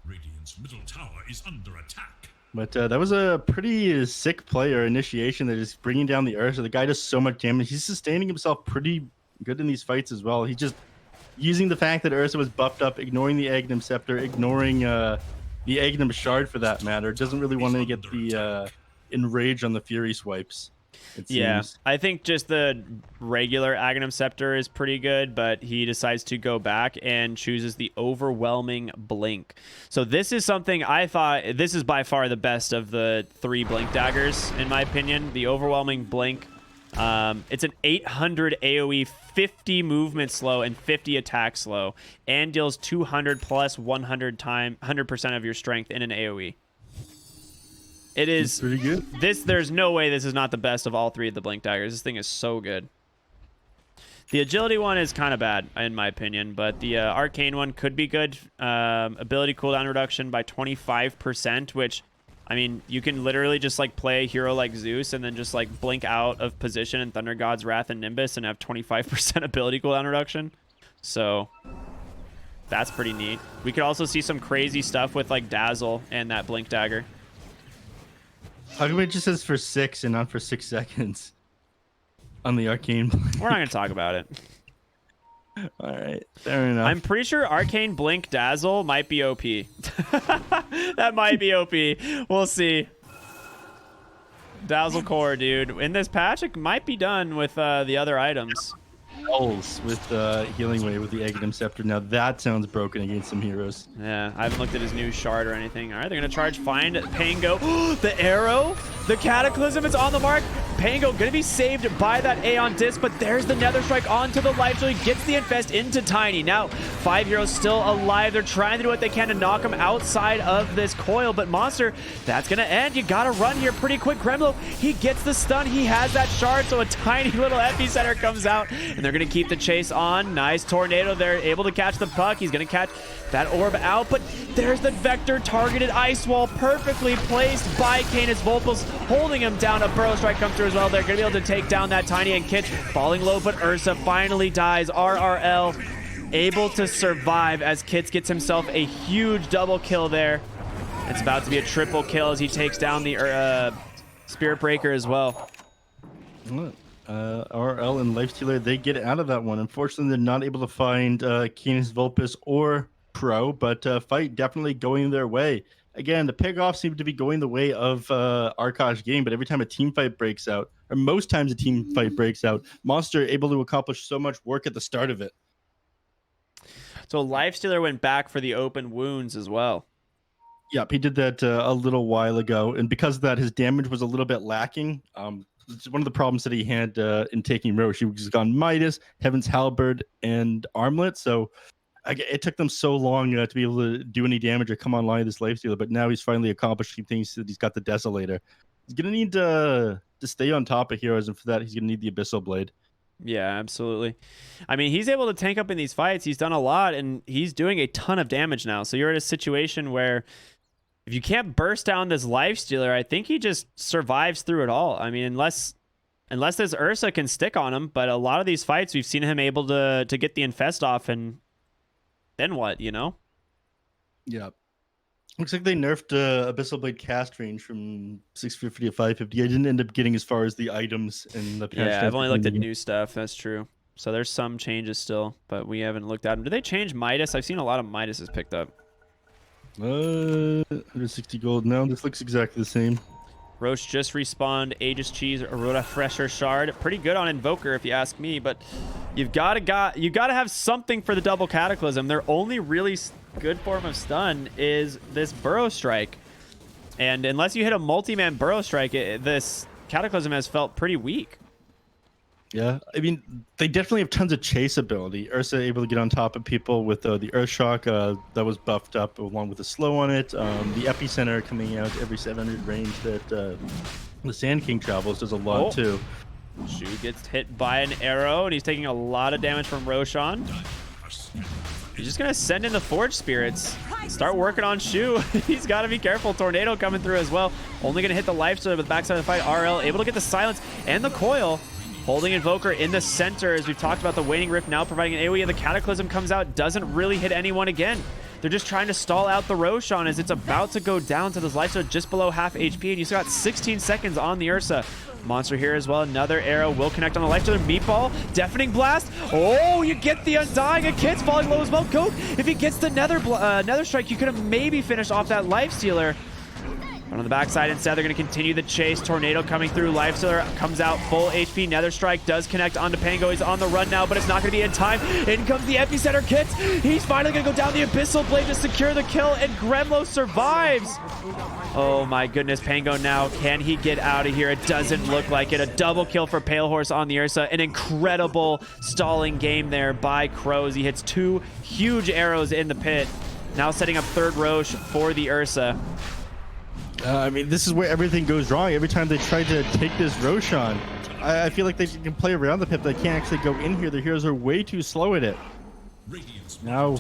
Radiant's middle tower is under attack. But that was a pretty sick player initiation that is bringing down the Ursa. The guy does so much damage. He's sustaining himself pretty good in these fights as well. He just using the fact that Ursa was buffed up, ignoring the Aghanim Scepter, ignoring the Aghanim Shard for that matter. Doesn't really want to get the enrage on the Fury swipes. Yeah, I think just the regular Aghanim Scepter is pretty good, but he decides to go back and chooses the Overwhelming Blink. So this is something I thought, this is by far the best of the 3 Blink daggers, in my opinion. The Overwhelming Blink. It's an 800 AoE, 50 movement slow, and 50 attack slow, and deals 200 plus 100% of your strength in an AoE. It is pretty good. There's no way this is not the best of all 3 of the Blink daggers. This thing is so good. The agility one is kind of bad, in my opinion, but the arcane one could be good. Ability cooldown reduction by 25%, which, I mean, you can literally just like play a hero like Zeus and then just like blink out of position in Thunder God's Wrath and Nimbus and have 25% ability cooldown reduction. So that's pretty neat. We could also see some crazy stuff with like Dazzle and that Blink dagger. How come it just says for 6 and not for 6 seconds on the arcane? We're not going to talk about it. All right, fair enough. I'm pretty sure Arcane Blink Dazzle might be OP. That might be OP. We'll see. Dazzle Core, dude. In this patch, it might be done with the other items. With Healing Wave with the Aghanim Scepter. Now that sounds broken against some heroes. Yeah, I haven't looked at his new shard or anything. All right, they're going to charge Find Pango. The arrow, the Cataclysm is on the mark. Pango going to be saved by that Aeon Disc, but there's the Nether Strike onto the life, so he gets the Infest into Tiny. Now, 5 heroes still alive. They're trying to do what they can to knock him outside of this coil, but Monster, that's going to end. You got to run here pretty quick. Gremlo, he gets the stun. He has that shard, so a tiny little epicenter comes out, and they're going to keep the chase on. Nice tornado. They're able to catch the puck. He's going to catch that orb out, but there's the Vector targeted Ice Wall perfectly placed by Canis Volpus, holding him down. A Burrow Strike comes through as well. They're going to be able to take down that Tiny and Kit. Falling low, but Ursa finally dies. RRL able to survive as Kits gets himself a huge double kill there. It's about to be a triple kill as he takes down the Spirit Breaker as well. RL and Lifestealer, they get out of that one. Unfortunately, they're not able to find Canis Volpus or Pro, but fight definitely going their way. Again, the pickoff seemed to be going the way of Arkosh game, but every time a team fight breaks out, or most times a team fight breaks out, Monster able to accomplish so much work at the start of it. So Lifestealer went back for the open wounds as well. Yep, he did that a little while ago, and because of that, his damage was a little bit lacking. It's one of the problems that he had in taking Roche. He was gone Midas, Heaven's Halberd, and Armlet, so it took them so long to be able to do any damage or come online this Lifestealer, but now he's finally accomplishing things that he's got the Desolator. He's going to need to stay on top of heroes, and for that, he's going to need the Abyssal Blade. Yeah, absolutely. I mean, he's able to tank up in these fights. He's done a lot, and he's doing a ton of damage now. So you're in a situation where if you can't burst down this Lifestealer, I think he just survives through it all. I mean, unless this Ursa can stick on him, but a lot of these fights, we've seen him able to get the Infest off, and then what, you know? Yeah. Looks like they nerfed Abyssal Blade cast range from 650 to 550. I didn't end up getting as far as the items in the patch. Yeah, I've only looked at new stuff. That's true. So there's some changes still, but we haven't looked at them. Did they change Midas? I've seen a lot of Midases picked up. 160 gold. No, this looks exactly the same. Roche just respawned Aegis Cheese Aurora Fresher Shard. Pretty good on Invoker if you ask me, but you gotta have something for the double Cataclysm. Their only really good form of stun is this Burrow Strike. And unless you hit a multi-man Burrow Strike, this Cataclysm has felt pretty weak. Yeah, I mean, they definitely have tons of chase ability. Ursa able to get on top of people with the Earth Shock that was buffed up along with the slow on it. The Epicenter coming out every 700 range that the Sand King travels does a lot too. Shu gets hit by an arrow, and he's taking a lot of damage from Roshan. He's just going to send in the Forge Spirits. Start working on Shu. He's got to be careful. Tornado coming through as well. Only going to hit the life stealer with the backside of the fight. RL able to get the silence and the coil. Holding Invoker in the center, as we've talked about the Waning Rift now providing an AoE. The Cataclysm comes out, doesn't really hit anyone again. They're just trying to stall out the Roshan as it's about to go down to this life stealer just below half HP, and you still got 16 seconds on the Ursa. Monster here as well. Another arrow will connect on the life stealer. Meatball, Deafening Blast. Oh, you get the Undying. A Kid's falling low as well. Goat, if he gets the Nether Strike, you could have maybe finished off that life stealer. But on the backside instead, they're going to continue the chase. Tornado coming through. Lifestealer comes out full HP. Nether Strike does connect onto Pango. He's on the run now, but it's not going to be in time. In comes the Epicenter Kits. He's finally going to go down the Abyssal Blade to secure the kill, and Gremlo survives. Oh my goodness, Pango now. Can he get out of here? It doesn't look like it. A double kill for Pale Horse on the Ursa. An incredible stalling game there by Crows. He hits 2 huge arrows in the pit. Now setting up third Roche for the Ursa. I mean, this is where everything goes wrong. Every time they try to take this Roshan, I feel like they can play around the pit, but they can't actually go in here. The heroes are way too slow at it. Now,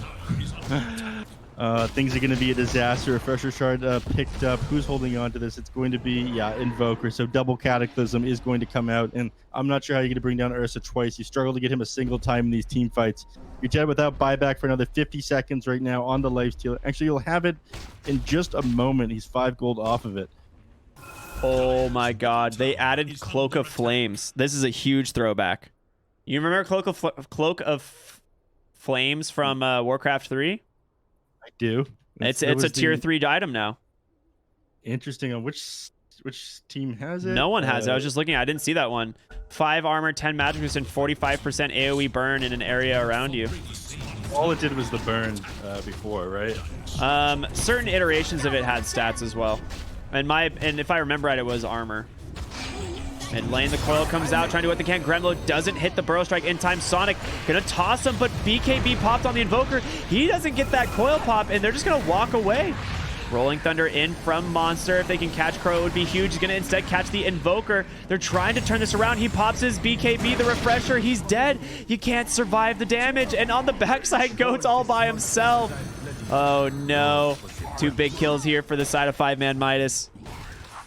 things are going to be a disaster. Refresher Shard picked up. Who's holding on to this? It's going to be, yeah, Invoker. So double Cataclysm is going to come out, and I'm not sure how you're going to bring down Ursa twice. You struggle to get him a single time in these team fights. You're dead without buyback for another 50 seconds right now on the lifesteal. Actually, you'll have it in just a moment. He's 5 gold off of it. Oh my god, they added Cloak of Flames. This is a huge throwback. You remember Cloak of Flames from Warcraft 3? I do. It's a tier 3 item now. Interesting. On which team has it? No one has it. I was just looking. I didn't see that one. 5 armor, 10 magic boost, and 45% AoE burn in an area around you. All it did was the burn before, right? Certain iterations of it had stats as well. And if I remember right, it was armor. Mid lane, the coil comes out, trying to do what they can. Gremlo doesn't hit the Burrow Strike in time. Sonic gonna toss him, but BKB popped on the Invoker. He doesn't get that coil pop, and they're just gonna walk away. Rolling Thunder in from Monster. If they can catch Crow, it would be huge. He's gonna instead catch the Invoker. They're trying to turn this around. He pops his BKB, the Refresher. He's dead. You can't survive the damage. And on the backside, Goat's all by himself. Oh no. 2 big kills here for the side of 5ManMidas.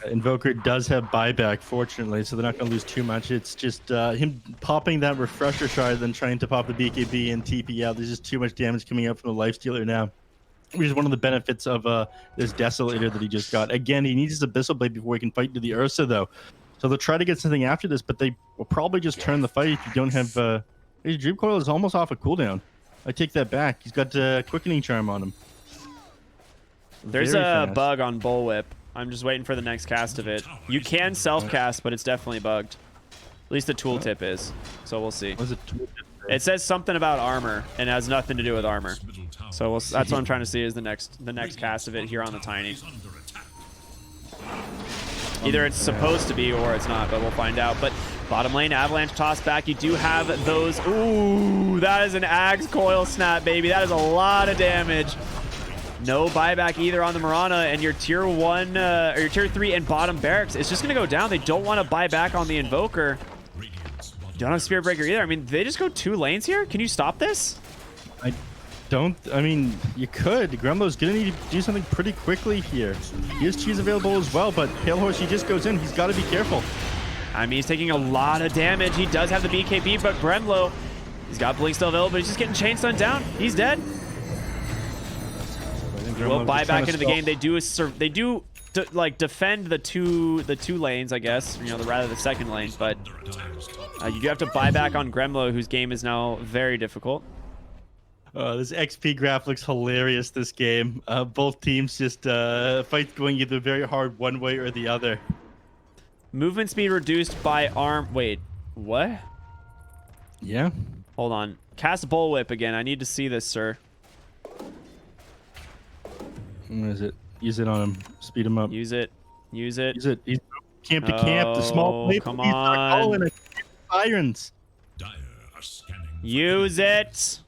Invoker does have buyback, fortunately, so they're not going to lose too much. It's just him popping that Refresher Shard, then trying to pop the BKB and TP out. There's just too much damage coming out from the Lifestealer now, which is one of the benefits of this Desolator that he just got. Again, he needs his Abyssal Blade before he can fight into the Ursa, though. So they'll try to get something after this, but they will probably just turn the fight if you don't have... his Dream Coil is almost off a cooldown. I take that back. He's got Quickening Charm on him. There's Very a fast. bug on Bullwhip. I'm just waiting for the next cast of it. You can self-cast, but it's definitely bugged. At least the tooltip is. So we'll see. Was it? It says something about armor, and it has nothing to do with armor. So that's what I'm trying to see is the next cast of it here on the Tiny. Either it's supposed to be or it's not, but we'll find out. But bottom lane, Avalanche toss back. You do have those. Ooh, that is an Axe Coil Snap, baby. That is a lot of damage. No buyback either on the Mirana, and your tier 1 or your tier 3 and bottom barracks is just going to go down. They don't want to buy back on the Invoker. Don't have Spirit Breaker either. I mean, they just go 2 lanes here. Can you stop this? I mean, you could. Gremlo's gonna need to do something pretty quickly here. He has cheese available as well, but Pale Horse, he just goes in. He's got to be careful. I mean, he's taking a lot of damage. He does have the BKB, but Gremlo, he's got Blink still available, but he's just getting chain stunned down. He's dead. We'll buy back into the game. They do like defend the two lanes, I guess. You know, rather the second lane, but you do have to buy back on Gremlo, whose game is now very difficult. This XP graph looks hilarious this game. Both teams just fights going either very hard one way or the other. Movement speed reduced by arm. Wait, what? Yeah. Hold on. Cast Bullwhip again. I need to see this, sir. What is it? Use it on him. Speed him up. Use it. Use it. Use it. He's camp to camp. The small play. Come He's not on. calling it. Sirens. Dire are scanning. Use it.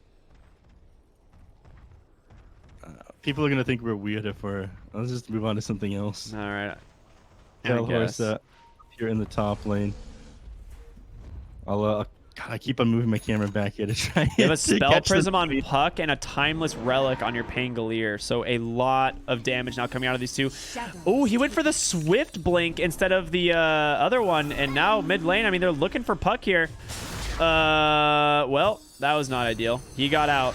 People are gonna think we're weird if we're. Let's just move on to something else. All right. Tell guess. horse here in the top lane. God, I keep on moving my camera back here to try. You have a to Spell catch the Prism on speed. Puck and a Timeless Relic on your Pangolier. So a lot of damage now coming out of these two. Oh, he went for the Swift Blink instead of the other one. And now mid lane, I mean, they're looking for Puck here. Well, that was not ideal. He got out.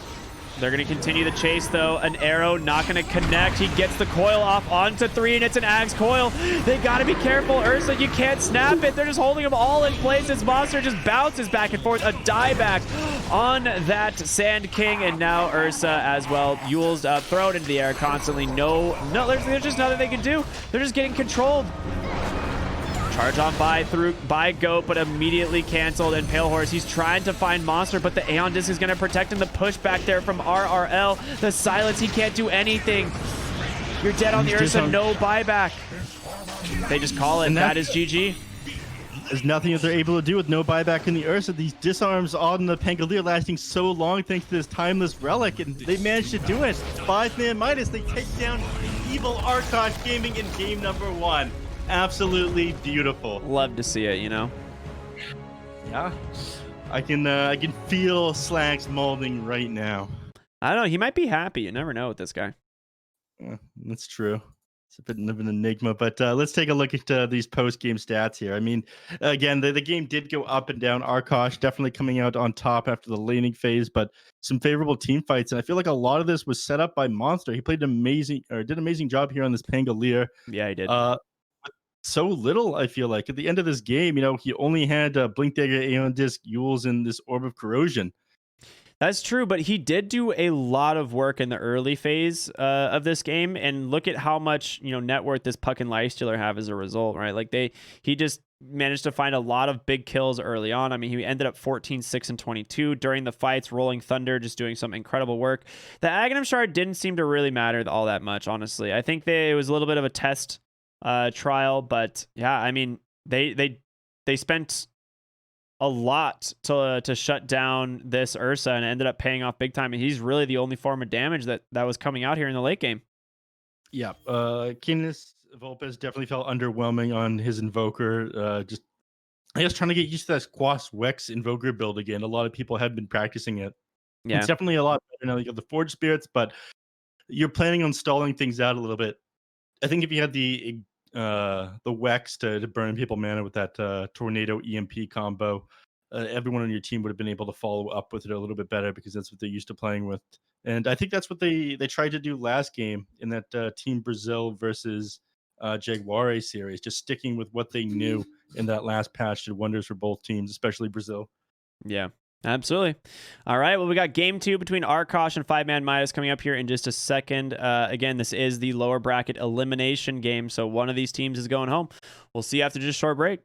They're going to continue the chase, though. An arrow not going to connect. He gets the coil off onto 3, and it's an Ag's coil. They got to be careful. Ursa, you can't snap it. They're just holding him all in place. This monster just bounces back and forth. A dieback on that Sand King, and now Ursa as well. Yule's thrown into the air constantly. No, there's just nothing they can do. They're just getting controlled. Charge on by Goat, but immediately canceled. And Pale Horse, he's trying to find Monster, but the Aeon Disc is going to protect him. The push back there from RRL. The silence, he can't do anything. You're dead on the Ursa, no buyback. They just call it. That is GG. There's nothing that they're able to do with no buyback in the Ursa. These disarms on the Pangolier lasting so long thanks to this Timeless Relic, and they managed to do it. 5ManMidas, they take down evil Arkosh Gaming in game number 1. Absolutely beautiful. Love to see it, you know. Yeah, I can feel Slacks molding right now. I don't know. He might be happy. You never know with this guy. Yeah, that's true. It's a bit of an enigma, but let's take a look at these post-game stats here. I mean, again, the game did go up and down. Arkosh definitely coming out on top after the laning phase, but some favorable team fights, and I feel like a lot of this was set up by Monster. He did an amazing job here on this Pangolier. Yeah, he did. So little, I feel like. At the end of this game, you know, he only had Blink Dagger, Aeon Disc, Yules, and this Orb of Corrosion. That's true, but he did do a lot of work in the early phase of this game, and look at how much net worth this Puck and Lifestealer have as a result, right? Like he just managed to find a lot of big kills early on. I mean, he ended up 14, 6, and 22 during the fights. Rolling Thunder just doing some incredible work. The Aghanim Shard didn't seem to really matter all that much, honestly. I think it was a little bit of a test trial, but yeah, I mean, they spent a lot to shut down this Ursa, and ended up paying off big time. And he's really the only form of damage that was coming out here in the late game. Yeah, Keenest Vulpes definitely felt underwhelming on his Invoker. Just, I guess, trying to get used to that Quas Wex Invoker build again. A lot of people have been practicing it. Yeah, it's definitely a lot better now. You got the Forge Spirits, but you're planning on stalling things out a little bit. I think if you had the Wex to burn people mana with that Tornado EMP combo, everyone on your team would have been able to follow up with it a little bit better, because that's what they're used to playing with. And I think that's what they tried to do last game in that Team Brazil versus Jaguare series, just sticking with what they knew in that last patch did wonders for both teams, especially Brazil. Yeah. Absolutely. All right. Well, we got game 2 between Arkosh and 5ManMidas coming up here in just a second. Again, this is the lower bracket elimination game, so one of these teams is going home. We'll see you after just a short break.